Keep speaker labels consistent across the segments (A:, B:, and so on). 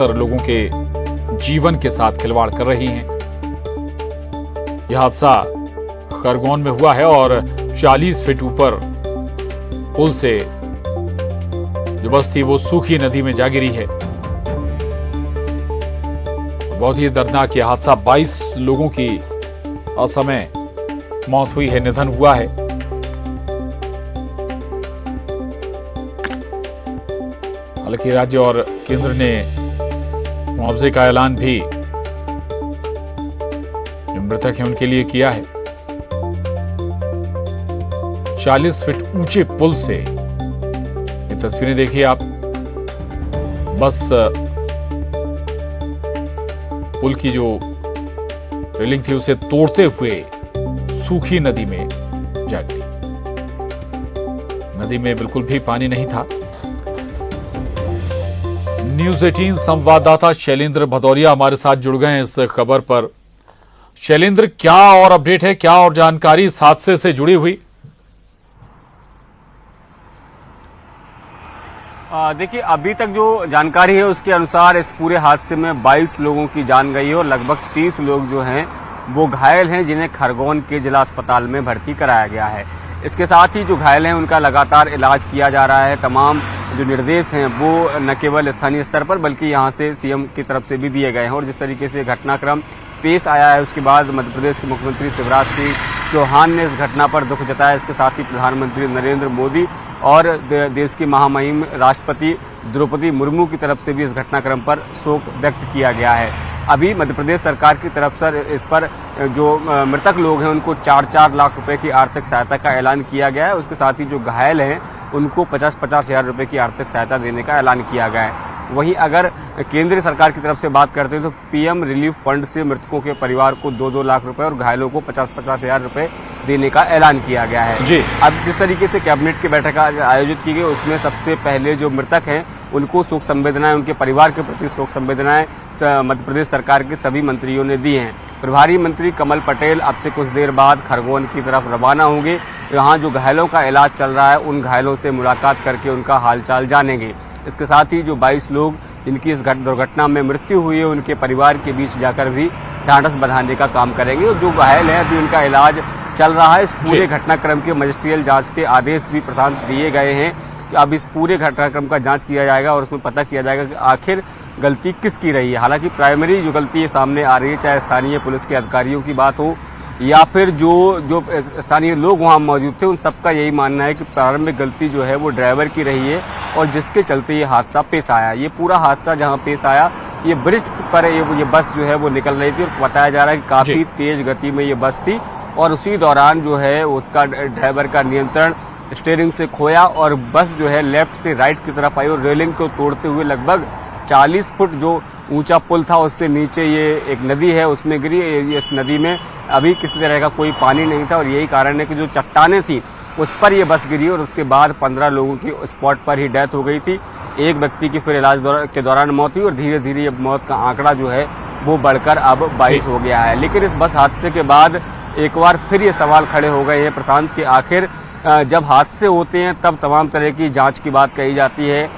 A: लोगों के जीवन के साथ खिलवाड़ कर रही हैं। यह हादसा खरगोन में हुआ है और 40 फीट ऊपर पुल से जो बस थी वो सूखी नदी में जा गिरी है। बहुत ही दर्दनाक यह हादसा, 22 लोगों की असमय मौत हुई है, निधन हुआ है। हालांकि राज्य और केंद्र ने मुआवजे का ऐलान भी जो मृतक हैं उनके लिए किया है। 40 फीट ऊंचे पुल से ये तस्वीरें देखिए आप, बस पुल की जो रेलिंग थी उसे तोड़ते हुए सूखी नदी में जा गिरी। नदी में बिल्कुल भी पानी नहीं था। न्यूज़ 18 संवाददाता शैलेंद्र भदौरिया हमारे साथ जुड़ गए हैं इस खबर पर। शैलेंद्र, क्या और अपडेट है, क्या और जानकारी इस हादसे से जुड़ी हुई?
B: देखिए, अभी तक जो जानकारी है उसके अनुसार इस पूरे हादसे में 22 लोगों की जान गई है और लगभग 30 लोग जो हैं वो घायल हैं, जिन्हें खरगोन के जिला अस्पताल में भर्ती कराया गया है। इसके साथ ही जो घायल हैं उनका लगातार इलाज किया जा रहा है। तमाम जो निर्देश हैं वो न केवल स्थानीय स्तर पर बल्कि यहाँ से सीएम की तरफ से भी दिए गए हैं। और जिस तरीके से घटनाक्रम पेश आया है उसके बाद मध्य प्रदेश के मुख्यमंत्री शिवराज सिंह चौहान ने इस घटना पर दुख जताया। इसके साथ ही प्रधानमंत्री नरेंद्र मोदी और देश की महामहिम राष्ट्रपति द्रौपदी मुर्मू की तरफ से भी इस घटनाक्रम पर शोक व्यक्त किया गया है। अभी मध्य प्रदेश सरकार की तरफ से इस पर जो मृतक लोग हैं उनको 4-4 लाख रुपए की आर्थिक सहायता का ऐलान किया गया है। उसके साथ ही जो घायल हैं उनको 50-50 हजार रुपए की आर्थिक सहायता देने का ऐलान किया गया है। वहीं अगर केंद्र सरकार की तरफ से बात करते हैं तो पीएम रिलीफ फंड से मृतकों के परिवार को 2-2 लाख रुपए और घायलों को 50-50 हजार रुपए देने का ऐलान किया गया है
A: जी।
B: अब जिस तरीके से कैबिनेट की बैठक आयोजित की गई उसमें सबसे पहले जो मृतक हैं उनको शोक संवेदनाएं, उनके परिवार के प्रति शोक संवेदनाएं मध्य प्रदेश सरकार के सभी मंत्रियों ने दी हैं। प्रभारी मंत्री कमल पटेल अब से कुछ देर बाद खरगोन की तरफ रवाना होंगे। यहाँ जो घायलों का इलाज चल रहा है उन घायलों से मुलाकात करके उनका हालचाल जानेंगे। इसके साथ ही जो 22 लोग जिनकी इस दुर्घटना में मृत्यु हुई है उनके परिवार के बीच जाकर भी ढांढस बंधाने का काम करेंगे। और जो घायल है अभी उनका इलाज चल रहा है। इस पूरे घटनाक्रम के मजिस्ट्रियल जांच के आदेश भी प्रशांत दिए गए हैं कि अब इस पूरे घटनाक्रम का जांच किया जाएगा और उसमें पता किया जाएगा कि आखिर गलती किसकी रही है। हालांकि प्राइमरी जो गलती सामने आ रही है, चाहे स्थानीय पुलिस के अधिकारियों की बात हो या फिर जो स्थानीय लोग वहां मौजूद थे, उन सबका यही मानना है कि प्रारंभिक गलती जो है वो ड्राइवर की रही है और जिसके चलते ये हादसा पेश आया। ये पूरा हादसा जहां पेश आया, ये ब्रिज पर ये बस जो है वो निकल रही थी और बताया जा रहा है कि काफी तेज गति में ये बस थी और उसी दौरान जो है उसका ड्राइवर का नियंत्रण स्टीयरिंग से खोया और बस जो है लेफ्ट से राइट की तरफ आई और रेलिंग को तोड़ते हुए लगभग 40 फुट जो ऊंचा पुल था उससे नीचे ये एक नदी है उसमें गिरी। इस नदी में अभी किसी तरह का कोई पानी नहीं था और यही कारण है कि जो चट्टानें थी उस पर ये बस गिरी और उसके बाद 15 लोगों की स्पॉट पर ही डेथ हो गई थी। एक व्यक्ति की फिर इलाज के दौरान मौत हुई और धीरे धीरे ये मौत का आंकड़ा जो है वो बढ़कर अब 22 हो गया है। लेकिन इस बस हादसे के बाद एक बार फिर ये सवाल खड़े हो गए हैं प्रशांत के आखिर जब हादसे होते हैं तब तमाम तरह की जांच की बात कही जाती है।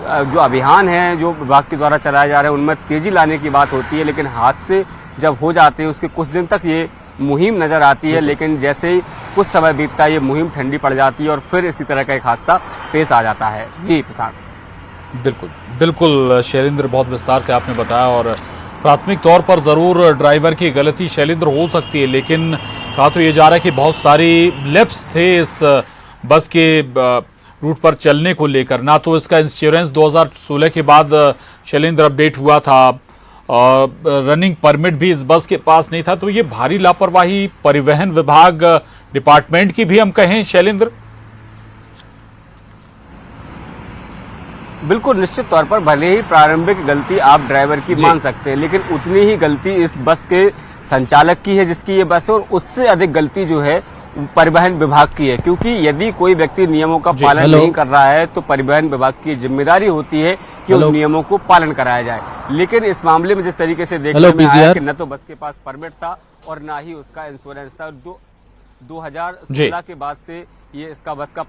B: जो अभियान है जो विभाग के द्वारा चलाए जा रहे हैं उनमें तेजी लाने की बात होती है, लेकिन हादसे जब हो जाते हैं उसके कुछ दिन तक ये मुहिम नजर आती है, लेकिन जैसे ही कुछ समय बीतता है ये मुहिम ठंडी पड़ जाती है और फिर इसी तरह का एक हादसा पेश आ जाता है। जी प्रशांत।
A: बिल्कुल बिल्कुल शैलेंद्र, बहुत विस्तार से आपने बताया और प्राथमिक तौर पर जरूर ड्राइवर की गलती शैलेंद्र हो सकती है, लेकिन कहा तो ये जा रहा है कि बहुत सारी लैप्स थे इस बस के रूट पर चलने को लेकर। ना तो इसका इंश्योरेंस 2016 के बाद शैलेंद्र अपडेट हुआ था, रनिंग परमिट भी इस बस के पास नहीं था, तो ये भारी लापरवाही परिवहन विभाग डिपार्टमेंट की भी हम कहें शैलेंद्र।
B: बिल्कुल, निश्चित तौर पर भले ही प्रारंभिक गलती आप ड्राइवर की मान सकते हैं, लेकिन उतनी ही गलती इस बस के संचालक की है जिसकी ये बस है और उससे अधिक गलती जो है परिवहन विभाग की है। क्योंकि यदि कोई व्यक्ति नियमों का पालन नहीं कर रहा है तो परिवहन विभाग की जिम्मेदारी होती है कि उन नियमों को पालन कराया जाए। लेकिन इस मामले में जिस तरीके से देखने में आया कि न तो बस के पास परमिट था और ना ही उसका इंश्योरेंस था। 2016 के बाद से ये इसका बस का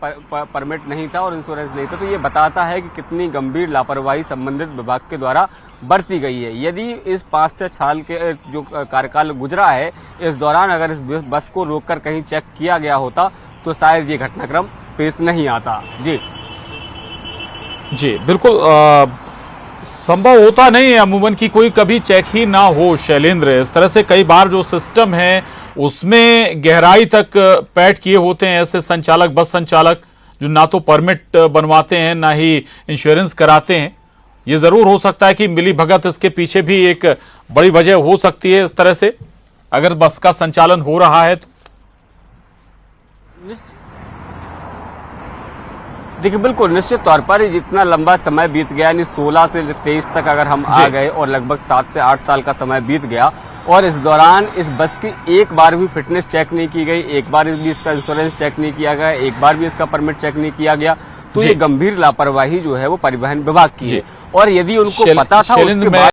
B: परमिट नहीं था और इंश्योरेंस नहीं था। तो ये बताता है कि कितनी गंभीर लापरवाही संबंधित विभाग के द्वारा बरती गई है। यदि इस 5 से 6 साल के जो कार्यकाल गुजरा है, इस दौरान अगर इस बस को रोककर कहीं चेक किया गया होता तो शायद ये घटनाक्रम पेश नहीं आता। जी
A: जी बिल्कुल संभव होता नहीं है अमूमन की कोई कभी चेक ही ना हो शैलेंद्र। इस तरह से कई बार जो सिस्टम है उसमें गहराई तक पैठ किए होते हैं ऐसे संचालक, बस संचालक जो ना तो परमिट बनवाते हैं ना ही इंश्योरेंस कराते हैं। ये जरूर हो सकता है कि मिली भगत इसके पीछे भी एक बड़ी वजह हो सकती है। इस तरह से अगर बस का संचालन हो रहा है तो
B: देखिए बिल्कुल निश्चित तौर पर जितना लंबा समय बीत गया, यानी 16 से 23 तक अगर हम आ गए और लगभग 7 से 8 साल का समय बीत गया और इस दौरान इस बस की एक बार भी फिटनेस चेक नहीं की गई, एक बार भी इसका इंश्योरेंस चेक नहीं किया गया, एक बार भी इसका परमिट चेक नहीं किया गया, तो ये गंभीर लापरवाही जो है वो परिवहन विभाग की है। और यदि उनको पता था उसके बाद